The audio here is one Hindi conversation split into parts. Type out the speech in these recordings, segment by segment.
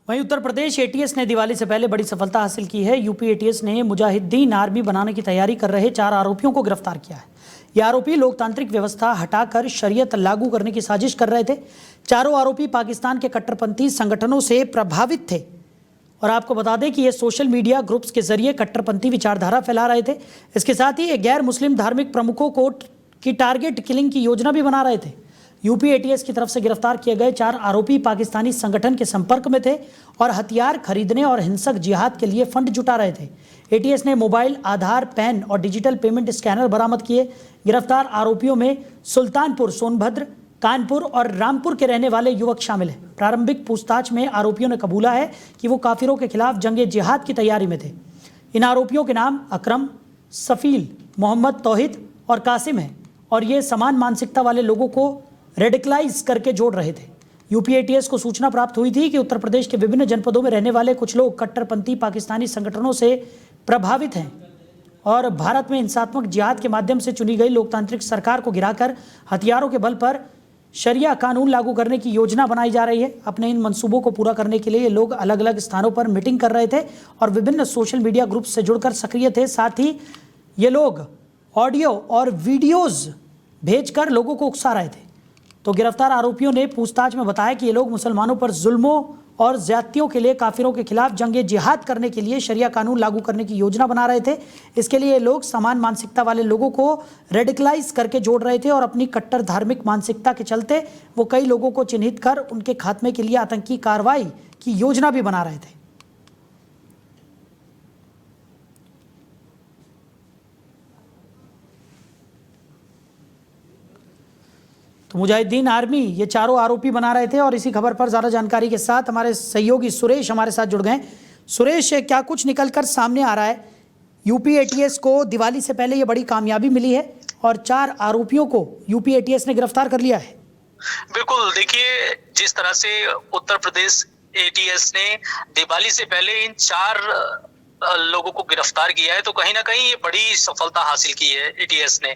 वहीं उत्तर प्रदेश एटीएस ने दिवाली से पहले बड़ी सफलता हासिल की है। यूपी एटीएस ने मुजाहिदीन आर्मी बनाने की तैयारी कर रहे 4 आरोपियों को गिरफ्तार किया है। ये आरोपी लोकतांत्रिक व्यवस्था हटाकर शरीयत लागू करने की साजिश कर रहे थे। चारों आरोपी पाकिस्तान के कट्टरपंथी संगठनों से प्रभावित थे और आपको बता दें कि ये सोशल मीडिया ग्रुप्स के जरिए कट्टरपंथी विचारधारा फैला रहे थे। इसके साथ ही ये गैर मुस्लिम धार्मिक प्रमुखों की टारगेट किलिंग की योजना भी बना रहे थे। यूपी एटीएस की तरफ से गिरफ्तार किए गए 4 आरोपी पाकिस्तानी संगठन के संपर्क में थे और हथियार खरीदने और हिंसक जिहाद के लिए फंड जुटा रहे थे। एटीएस ने मोबाइल, आधार, पैन और डिजिटल पेमेंट स्कैनर बरामद किए। गिरफ्तार आरोपियों में सुल्तानपुर, सोनभद्र, कानपुर और रामपुर के रहने वाले युवक शामिल हैं। प्रारंभिक पूछताछ में आरोपियों ने कबूला है कि वो काफिरों के खिलाफ जंगे जिहाद की तैयारी में थे। इन आरोपियों के नाम अकरम, सफील, मोहम्मद तौहीद और कासिम हैं और ये समान मानसिकता वाले लोगों को रेडिकलाइज करके जोड़ रहे थे। यूपी एटीएस को सूचना प्राप्त हुई थी कि उत्तर प्रदेश के विभिन्न जनपदों में रहने वाले कुछ लोग कट्टरपंथी पाकिस्तानी संगठनों से प्रभावित हैं और भारत में हिंसात्मक जिहाद के माध्यम से चुनी गई लोकतांत्रिक सरकार को गिराकर हथियारों के बल पर शरिया कानून लागू करने की योजना बनाई जा रही है। अपने इन मंसूबों को पूरा करने के लिए ये लोग अलग अलग स्थानों पर मीटिंग कर रहे थे और विभिन्न सोशल मीडिया ग्रुप से जुड़कर सक्रिय थे। साथ ही ये लोग ऑडियो और वीडियोज भेजकर लोगों को उकसा रहे थे। तो गिरफ्तार आरोपियों ने पूछताछ में बताया कि ये लोग मुसलमानों पर जुल्मों और ज्यादतियों के लिए काफिरों के खिलाफ जंगे जिहाद करने के लिए शरिया कानून लागू करने की योजना बना रहे थे। इसके लिए ये लोग समान मानसिकता वाले लोगों को रेडिकलाइज करके जोड़ रहे थे और अपनी कट्टर धार्मिक मानसिकता के चलते वो कई लोगों को चिन्हित कर उनके खात्मे के लिए आतंकी कार्रवाई की योजना भी बना रहे थे। तो मुजाहिदीन आर्मी ये चारों आरोपी बना रहे थे और इसी खबर पर ज़्यादा जानकारी के साथ हमारे सहयोगी सुरेश हमारे साथ जुड़ गए। सुरेश, क्या कुछ निकलकर सामने आ रहा है? यूपी एटीएस को दिवाली से पहले ये बड़ी कामयाबी मिली है और 4 आरोपियों को यूपी एटीएस ने गिरफ्तार कर लिया है। बिल्कुल, देखिए जिस तरह से उत्तर प्रदेश एटीएस ने दिवाली से पहले इन 4 लोगों को गिरफ्तार किया है तो कहीं ना कहीं ये बड़ी सफलता हासिल की है एटीएस ने।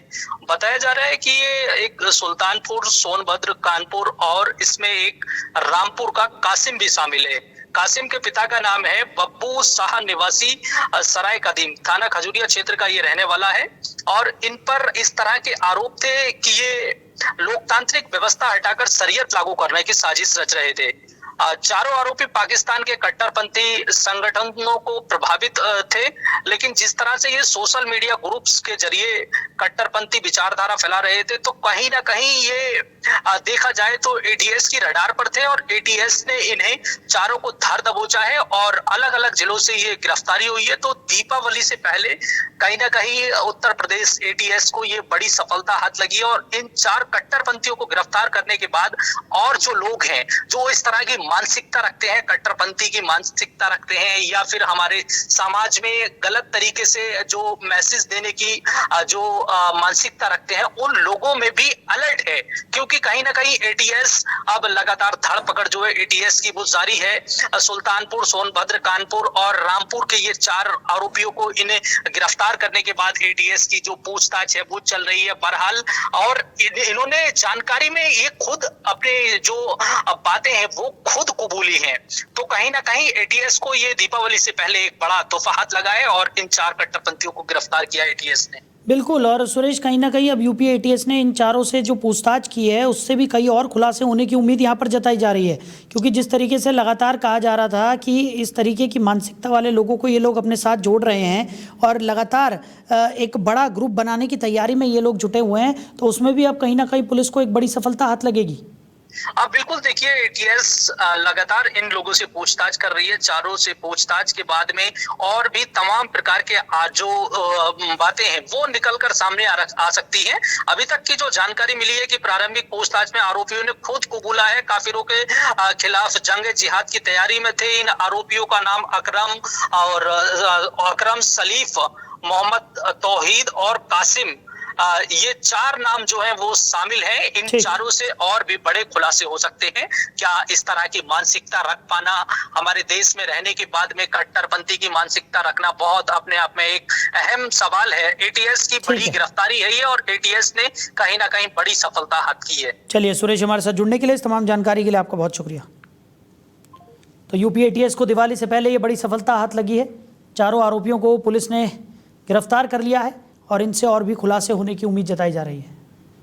बताया जा रहा है कि ये एक सुल्तानपुर, सोनभद्र, कानपुर और इसमें एक रामपुर का कासिम भी शामिल है। कासिम के पिता का नाम है बब्बू शाह, निवासी सराय कदीम, थाना खजूरिया क्षेत्र का ये रहने वाला है और इन पर इस तरह के आरोप थे कि ये लोकतांत्रिक व्यवस्था हटाकर शरीयत लागू करने की साजिश रच रहे थे। चारों आरोपी पाकिस्तान के कट्टरपंथी संगठनों को प्रभावित थे, लेकिन जिस तरह से ये सोशल मीडिया ग्रुप्स के जरिए कट्टरपंथी विचारधारा फैला रहे थे तो कहीं ना कहीं ये देखा जाए तो एटीएस की रडार पर थे और एटीएस ने इन्हें चारों को धार दबोचा है और अलग अलग जिलों से ये गिरफ्तारी हुई है। तो दीपावली से पहले कहीं ना कहीं उत्तर प्रदेश एटीएस को ये बड़ी सफलता हाथ लगी है और इन 4 कट्टरपंथियों को गिरफ्तार करने के बाद और जो लोग हैं जो इस तरह की मानसिकता रखते हैं, कट्टरपंथी की मानसिकता रखते हैं या फिर हमारे समाज में गलत तरीके से जो मैसेज देने की जो मानसिकता रखते हैं, उन लोगों में भी अलर्ट है क्योंकि कहीं ना कहीं एटीएस अब लगातार धरपकड़ जो है एटीएस की वो जारी है। सुल्तानपुर, सोनभद्र, कानपुर और रामपुर के ये 4 आरोपियों को इन्हें गिरफ्तार करने के बाद एटीएस की जो पूछताछ है वो चल रही है बहरहाल। और इन्होंने जानकारी में ये खुद अपने जो बातें हैं वो खुद कबूली हैं। तो कहीं ना कहीं एटीएस को ये दीपावली से पहले एक बड़ा तोहफा हाथ लगा है और इन 4 कट्टरपंथियों को गिरफ्तार किया एटीएस ने। बिल्कुल। और सुरेश, कहीं ना कहीं अब यूपी एटीएस ने इन चारों से जो पूछताछ की है उससे भी कई और खुलासे होने की उम्मीद यहाँ पर जताई जा रही है, क्योंकि जिस तरीके से लगातार कहा जा रहा था कि इस तरीके की मानसिकता वाले लोगों को ये लोग अपने साथ जोड़ रहे हैं और लगातार एक बड़ा ग्रुप बनाने की तैयारी में ये लोग जुटे हुए हैं, तो उसमें भी अब कहीं ना कहीं पुलिस को एक बड़ी सफलता हाथ लगेगी। अब बिल्कुल देखिए, एटीएस लगातार इन लोगों से पूछताछ कर रही है। चारों से पूछताछ के बाद में और भी तमाम प्रकार के जो बातें हैं वो निकलकर सामने आ सकती हैं। अभी तक की जो जानकारी मिली है कि प्रारंभिक पूछताछ में आरोपियों ने खुद कबूला है काफिरों के खिलाफ जंग जिहाद की तैयारी में थे। इन आरोपियों का नाम अकरम, सलीफ, मोहम्मद तौहीद और कासिम, ये 4 नाम जो हैं वो शामिल हैं। इन चारों से और भी बड़े खुलासे हो सकते हैं। क्या इस तरह की मानसिकता रख पाना, हमारे देश में रहने के बाद में कट्टरपंथी की मानसिकता रखना बहुत अपने आप में एक अहम सवाल है। एटीएस की बड़ी गिरफ्तारी है ये और एटीएस ने कहीं ना कहीं बड़ी सफलता हाथ की है। चलिए सुरेश, हमारे साथ जुड़ने के लिए, इस तमाम जानकारी के लिए आपका बहुत शुक्रिया। तो यूपी एटीएस को दिवाली से पहले ये बड़ी सफलता हाथ लगी है। चारों आरोपियों को पुलिस ने गिरफ्तार कर लिया है और इनसे और भी खुलासे होने की उम्मीद जताई जा रही है।